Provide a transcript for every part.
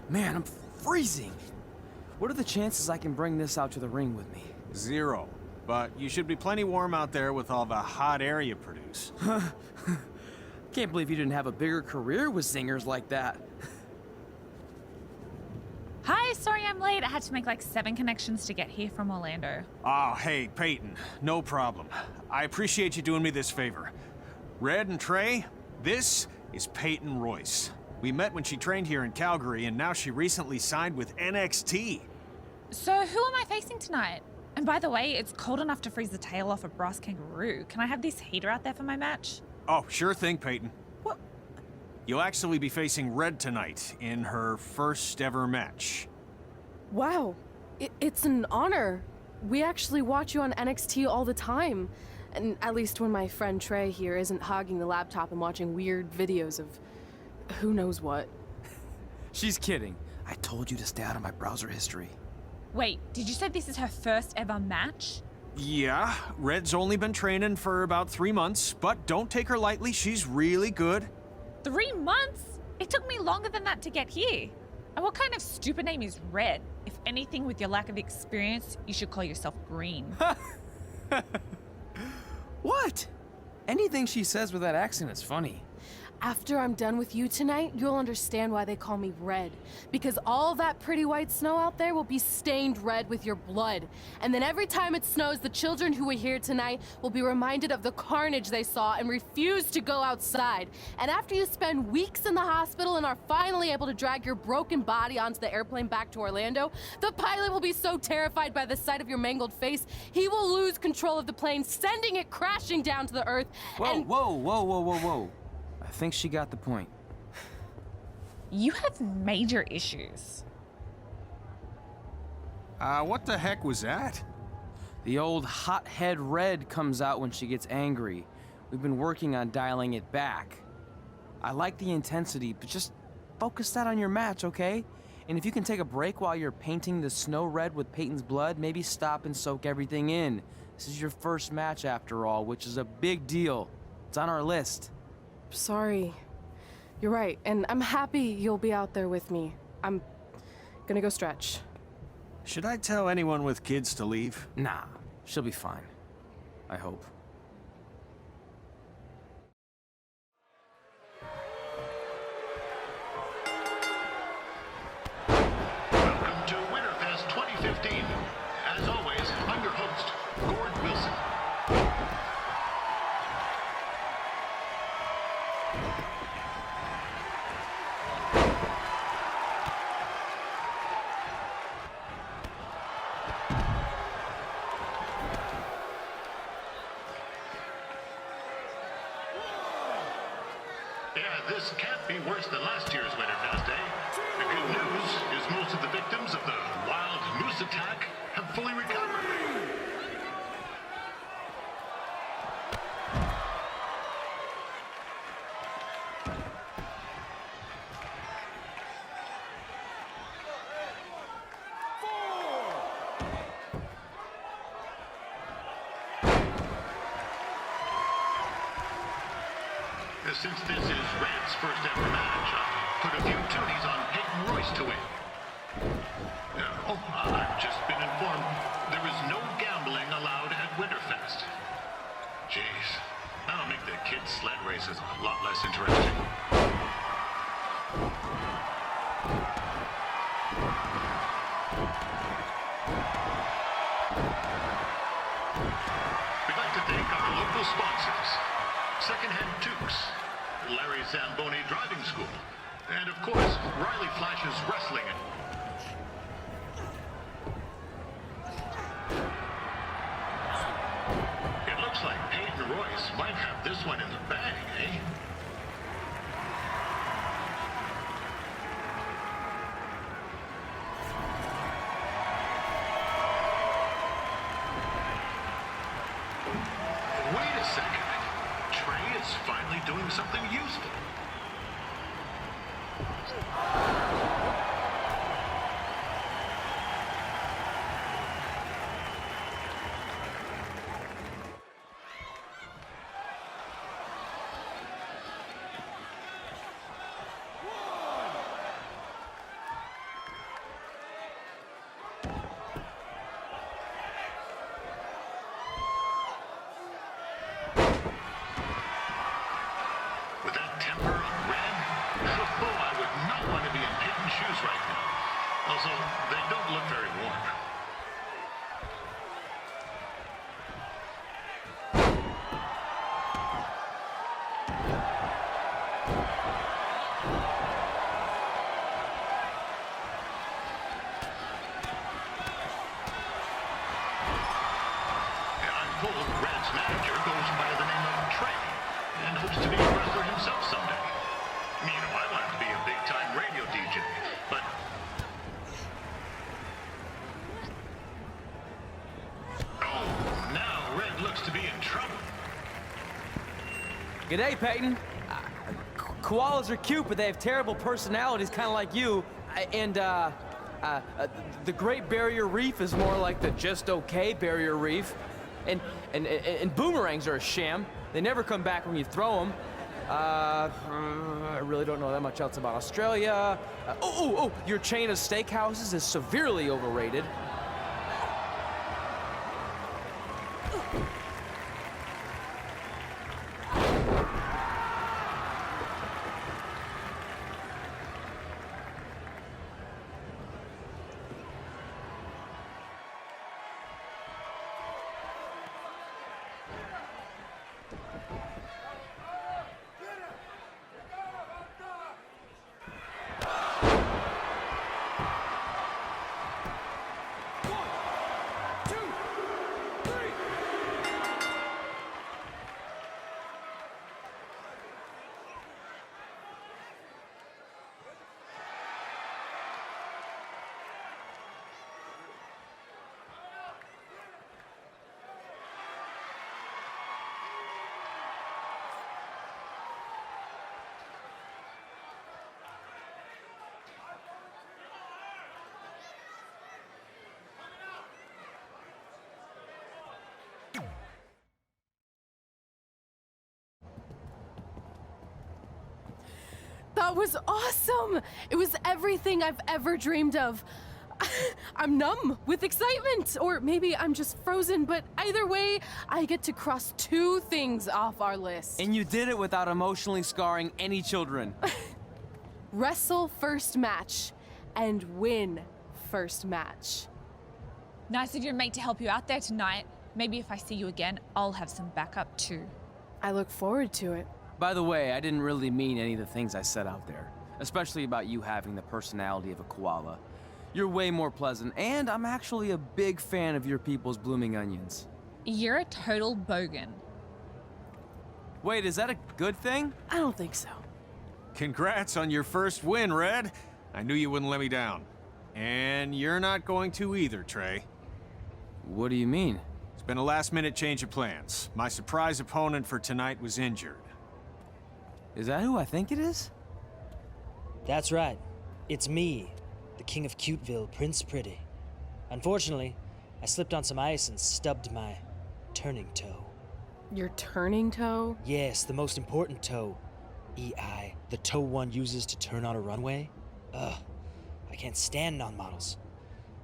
Man, I'm freezing. What are the chances I can bring this out to the ring with me? 0. But you should be plenty warm out there with all the hot air you produce. Can't believe you didn't have a bigger career with singers like that. Hi, sorry I'm late. I had to make like 7 connections to get here from Orlando. Oh, hey, Peyton. No problem. I appreciate you doing me this favor. Red and Trey, this is Peyton Royce. We met when she trained here in Calgary, and now she recently signed with NXT. So who am I facing tonight? And by the way, it's cold enough to freeze the tail off a brass kangaroo. Can I have this heater out there for my match? Oh, sure thing, Peyton. What? You'll actually be facing Red tonight in her first ever match. Wow, it's an honor. We actually watch you on NXT all the time. And at least when my friend Trey here isn't hogging the laptop and watching weird videos of who knows what. She's kidding. I told you to stay out of my browser history. Wait, did you say this is her first ever match? Yeah, Red's only been training for about 3 months, but don't take her lightly, she's really good. 3 months? It took me longer than that to get here. And what kind of stupid name is Red? If anything, with your lack of experience, you should call yourself Green. What? Anything she says with that accent is funny. After I'm done with you tonight, you'll understand why they call me Red. Because all that pretty white snow out there will be stained red with your blood. And then every time it snows, the children who were here tonight will be reminded of the carnage they saw and refuse to go outside. And after you spend weeks in the hospital and are finally able to drag your broken body onto the airplane back to Orlando, the pilot will be so terrified by the sight of your mangled face, he will lose control of the plane, sending it crashing down to the earth. Whoa. I think she got the point. You have major issues. What the heck was that? The old hothead Red comes out when she gets angry. We've been working on dialing it back. I like the intensity, but just focus that on your match, okay? And if you can take a break while you're painting the snow red with Peyton's blood, maybe stop and soak everything in. This is your first match after all, which is a big deal. It's on our list. Sorry. You're right, and I'm happy you'll be out there with me. I'm gonna go stretch. Should I tell anyone with kids to leave? Nah, she'll be fine. I hope. Welcome to Winterfest 2015. As always, I'm your host, Gord Wilson. Yeah, this can't be worse than last year's Winterfest, eh? The good news is most of the victims of the wild moose attack have fully recovered. Since this is Red's first ever match, I'll put a few toonies on Peyton Royce to win. I've just been informed there is no gambling allowed at Winterfest. Jeez, that'll make the kids' sled races a lot less interesting. We'd like to thank our local sponsors, Secondhand Tukes, Larry Zamboni Driving School, and of course, Riley Flash's Wrestling. It looks like Peyton Royce might have this one in the bag, eh? Wait a second. Trey is finally doing something useful. G'day, Peyton. Koalas are cute, but they have terrible personalities, kind of like you. The Great Barrier Reef is more like the just okay Barrier Reef. And boomerangs are a sham. They never come back when you throw them. I really don't know that much else about Australia. Your chain of steakhouses is severely overrated. That was awesome! It was everything I've ever dreamed of. I'm numb with excitement, or maybe I'm just frozen, but either way, I get to cross 2 things off our list. And you did it without emotionally scarring any children. Wrestle first match, and win first match. Nice of your mate to help you out there tonight. Maybe if I see you again, I'll have some backup too. I look forward to it. By the way, I didn't really mean any of the things I said out there, especially about you having the personality of a koala. You're way more pleasant, and I'm actually a big fan of your people's blooming onions. You're a total bogan. Wait, is that a good thing? I don't think so. Congrats on your first win, Red. I knew you wouldn't let me down. And you're not going to either, Trey. What do you mean? It's been a last-minute change of plans. My surprise opponent for tonight was injured. Is that who I think it is? That's right. It's me, the King of Cuteville, Prince Pretty. Unfortunately, I slipped on some ice and stubbed my turning toe. Your turning toe? Yes, the most important toe. EI, the toe one uses to turn on a runway. Ugh, I can't stand non-models.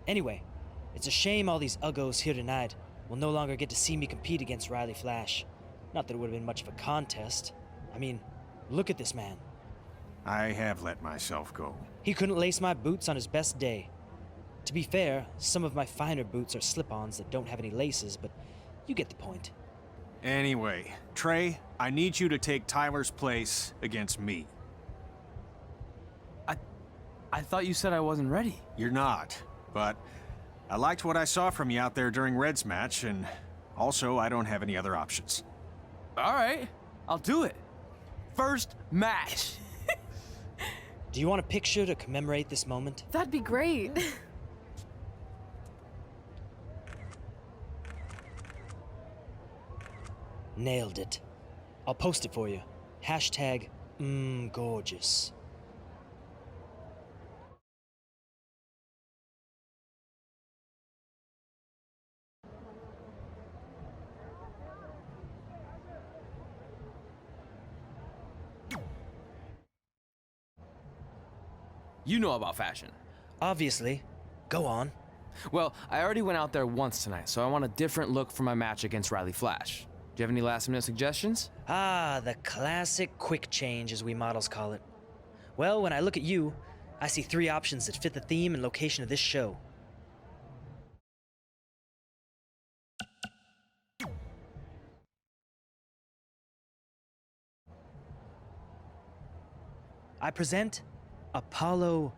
Anyway, it's a shame all these uggos here tonight will no longer get to see me compete against Riley Flash. Not that it would have been much of a contest. I mean, look at this man. I have let myself go. He couldn't lace my boots on his best day. To be fair, some of my finer boots are slip-ons that don't have any laces, but you get the point. Anyway, Trey, I need you to take Tyler's place against me. I thought you said I wasn't ready. You're not, but I liked what I saw from you out there during Red's match, and also I don't have any other options. All right, I'll do it. First match. Do you want a picture to commemorate this moment? That'd be great. Nailed it. I'll post it for you. Hashtag gorgeous. You know about fashion. Obviously. Go on. Well, I already went out there once tonight, so I want a different look for my match against Riley Flash. Do you have any last-minute suggestions? Ah, the classic quick change, as we models call it. Well, when I look at you, I see 3 options that fit the theme and location of this show. I present Apollo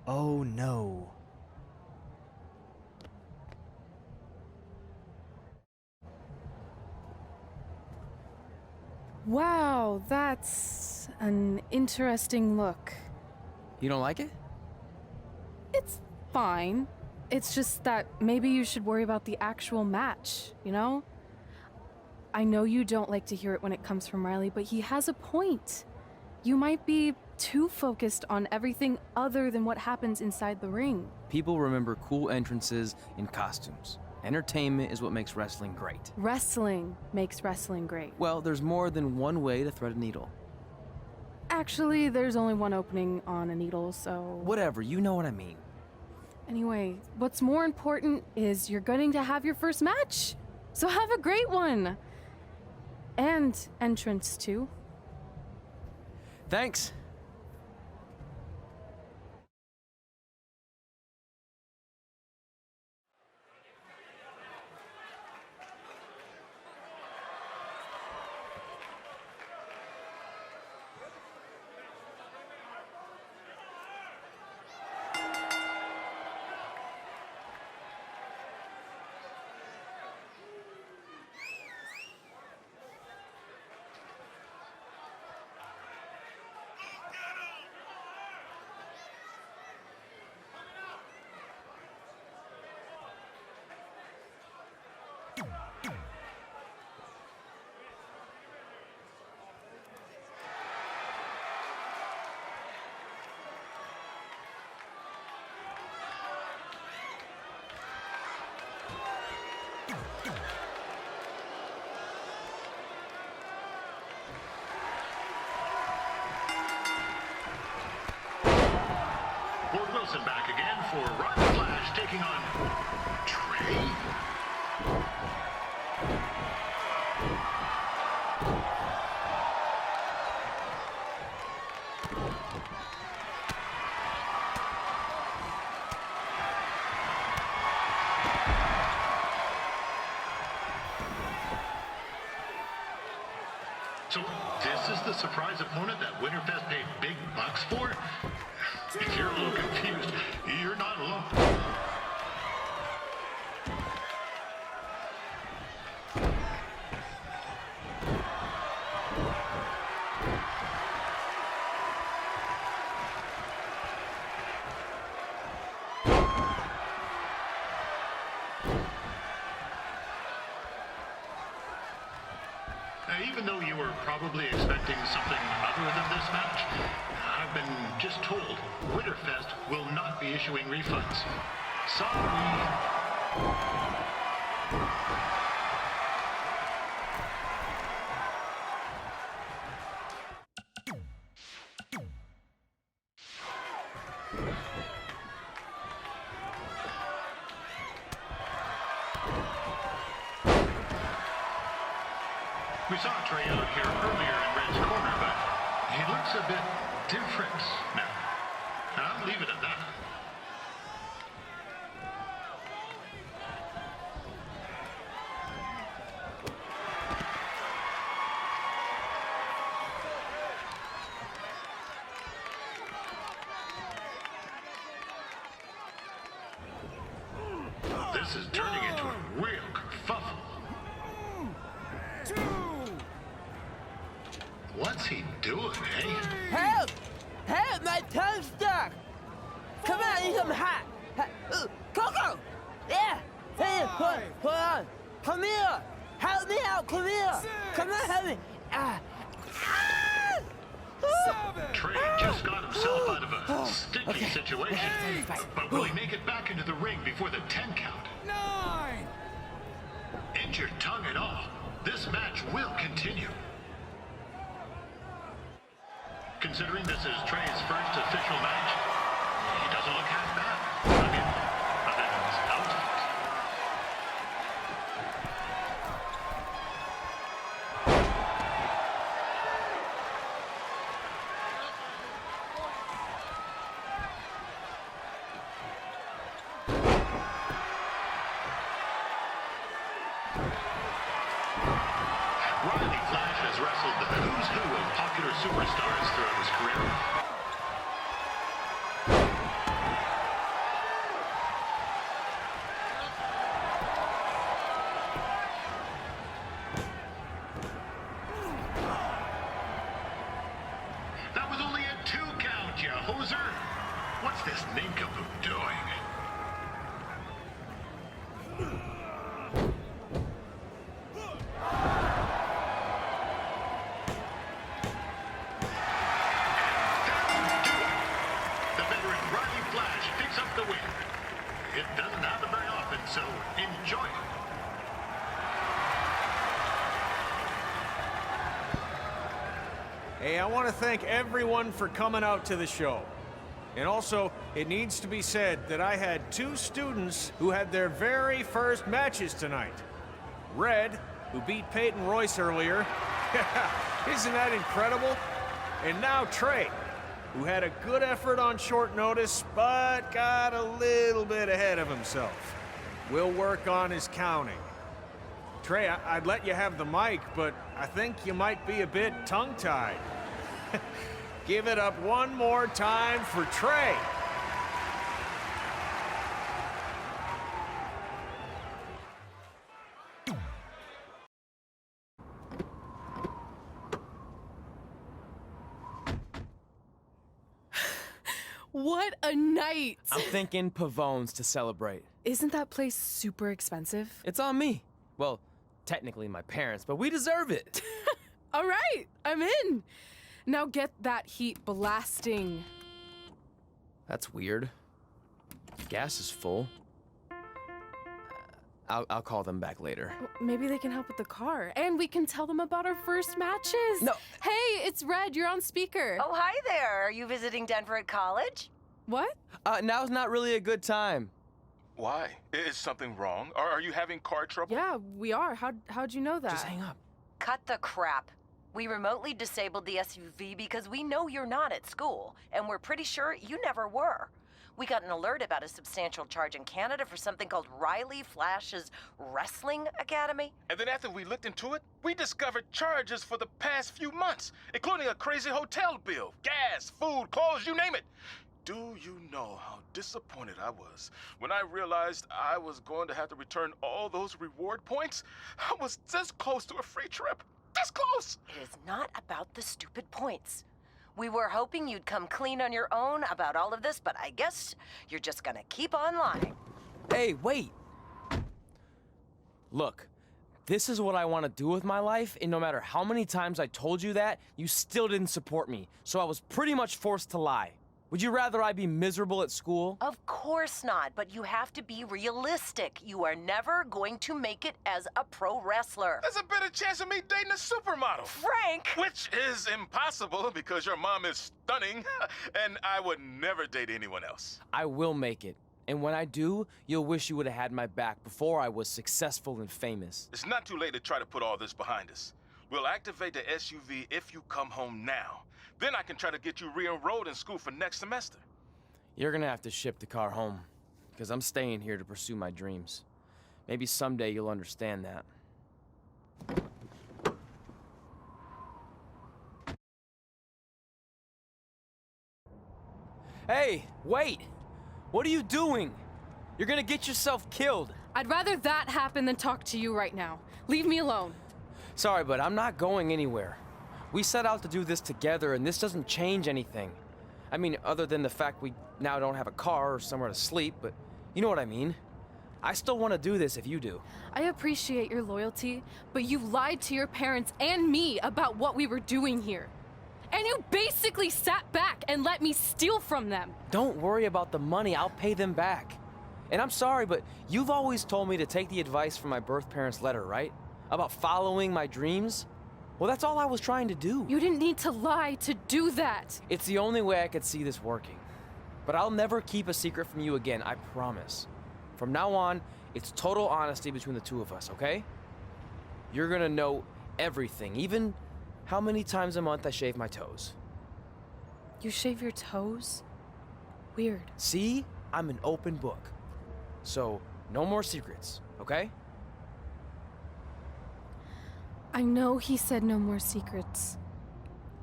Oh No. Wow, that's an interesting look. You don't like it? It's fine. It's just that maybe you should worry about the actual match, you know? I know you don't like to hear it when it comes from Riley, but he has a point. You might be too focused on everything other than what happens inside the ring. People remember cool entrances and costumes. Entertainment is what makes wrestling great. Wrestling makes wrestling great. Well, there's more than one way to thread a needle. Actually, there's only one opening on a needle, so... Whatever, you know what I mean. Anyway, what's more important is you're going to have your first match. So have a great one. And entrance, too. Thanks. Ward Wilson back again for Rocket Flash taking on Trey. So this is the surprise opponent that Winterfest paid big bucks for? If you're a little confused, you're not alone. Even though you were probably expecting something other than this match, I've been just told Winterfest will not be issuing refunds. Sorry. We saw Trey out here earlier in Red's corner, but he looks a bit different now. And I'll leave it at that. This is turning into a real kerfuffle. What's he doing, eh? Help! Help! My tongue's stuck! Come on, I need some hot! Coco! Yeah! Hey, hold on! Come here! Help me out! Come here! Come on, help me! Trey just got himself out of a sticky situation. But will he make it back into the ring before the 10 count? 9! Injured tongue and all, this match will continue. Considering this is Trey's first official match, he doesn't look half bad. I mean, other than his outfit. Riley Flash has wrestled the who's who of popular superstars throughout his career. That was only a 2 count, you hoser. What's this nincompoop doing? Hey, I want to thank everyone for coming out to the show. And also, it needs to be said that I had 2 students who had their very first matches tonight. Red, who beat Peyton Royce earlier. Isn't that incredible? And now Trey, who had a good effort on short notice, but got a little bit ahead of himself. We'll work on his counting. Trey, I'd let you have the mic, but I think you might be a bit tongue-tied. Give it up one more time for Trey. What a night! I'm thinking Pavone's to celebrate. Isn't that place super expensive? It's on me. Well, technically my parents, but we deserve it. All right, I'm in. Now get that heat blasting. That's weird. Gas is full. I'll call them back later. Maybe they can help with the car, and we can tell them about our first matches. No. Hey, it's Red. You're on speaker. Oh, hi there. Are you visiting Denver at college? What? Now's not really a good time. Why? Is something wrong? Are you having car trouble? Yeah, we are. How'd you know that? Just hang up. Cut the crap. We remotely disabled the SUV because we know you're not at school, and we're pretty sure you never were. We got an alert about a substantial charge in Canada for something called Riley Flash's Wrestling Academy. And then after we looked into it, we discovered charges for the past few months, including a crazy hotel bill, gas, food, clothes, you name it. Do you know how disappointed I was when I realized I was going to have to return all those reward points? I was this close to a free trip. This close! It is not about the stupid points. We were hoping you'd come clean on your own about all of this, but I guess you're just gonna keep on lying. Hey, wait. Look, this is what I want to do with my life, and no matter how many times I told you that, you still didn't support me, so I was pretty much forced to lie. Would you rather I be miserable at school? Of course not, but you have to be realistic. You are never going to make it as a pro wrestler. There's a better chance of me dating a supermodel. Frank! Which is impossible because your mom is stunning, and I would never date anyone else. I will make it. And when I do, you'll wish you would have had my back before I was successful and famous. It's not too late to try to put all this behind us. We'll activate the SUV if you come home now. Then I can try to get you re-enrolled in school for next semester. You're gonna have to ship the car home, because I'm staying here to pursue my dreams. Maybe someday you'll understand that. Hey, wait! What are you doing? You're gonna get yourself killed. I'd rather that happen than talk to you right now. Leave me alone. Sorry, but I'm not going anywhere. We set out to do this together, and this doesn't change anything. I mean, other than the fact we now don't have a car or somewhere to sleep, but you know what I mean. I still want to do this if you do. I appreciate your loyalty, but you lied to your parents and me about what we were doing here. And you basically sat back and let me steal from them. Don't worry about the money, I'll pay them back. And I'm sorry, but you've always told me to take the advice from my birth parents' letter, right? About following my dreams? Well, that's all I was trying to do. You didn't need to lie to do that. It's the only way I could see this working. But I'll never keep a secret from you again, I promise. From now on, it's total honesty between the two of us, okay? You're gonna know everything, even how many times a month I shave my toes. You shave your toes? Weird. See? I'm an open book. So, no more secrets, okay? I know he said no more secrets,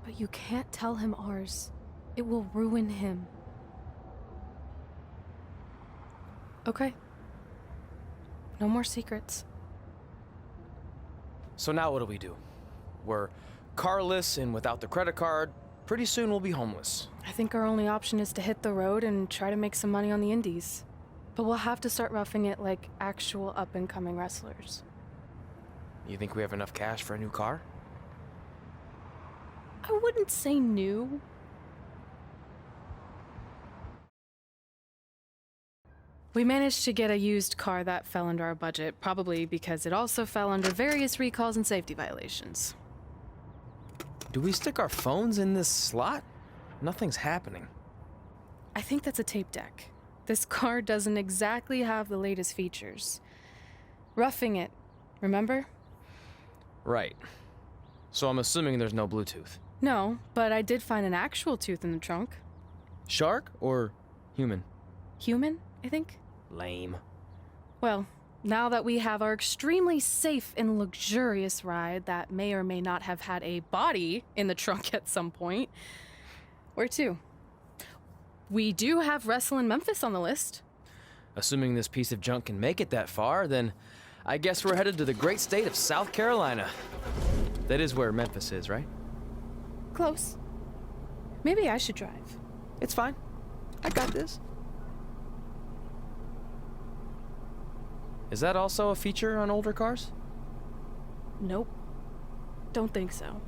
but you can't tell him ours. It will ruin him. Okay. No more secrets. So now what do? We're carless and without the credit card. Pretty soon we'll be homeless. I think our only option is to hit the road and try to make some money on the indies. But we'll have to start roughing it like actual up-and-coming wrestlers. You think we have enough cash for a new car? I wouldn't say new. We managed to get a used car that fell under our budget, probably because it also fell under various recalls and safety violations. Do we stick our phones in this slot? Nothing's happening. I think that's a tape deck. This car doesn't exactly have the latest features. Roughing it, remember? Right. So I'm assuming there's no Bluetooth. No, but I did find an actual tooth in the trunk. Shark or human? Human, I think. Lame. Well, now that we have our extremely safe and luxurious ride that may or may not have had a body in the trunk at some point, where to? We do have Wrestle in Memphis on the list. Assuming this piece of junk can make it that far, then I guess we're headed to the great state of South Carolina. That is where Memphis is, right? Close. Maybe I should drive. It's fine. I got this. Is that also a feature on older cars? Nope. Don't think so.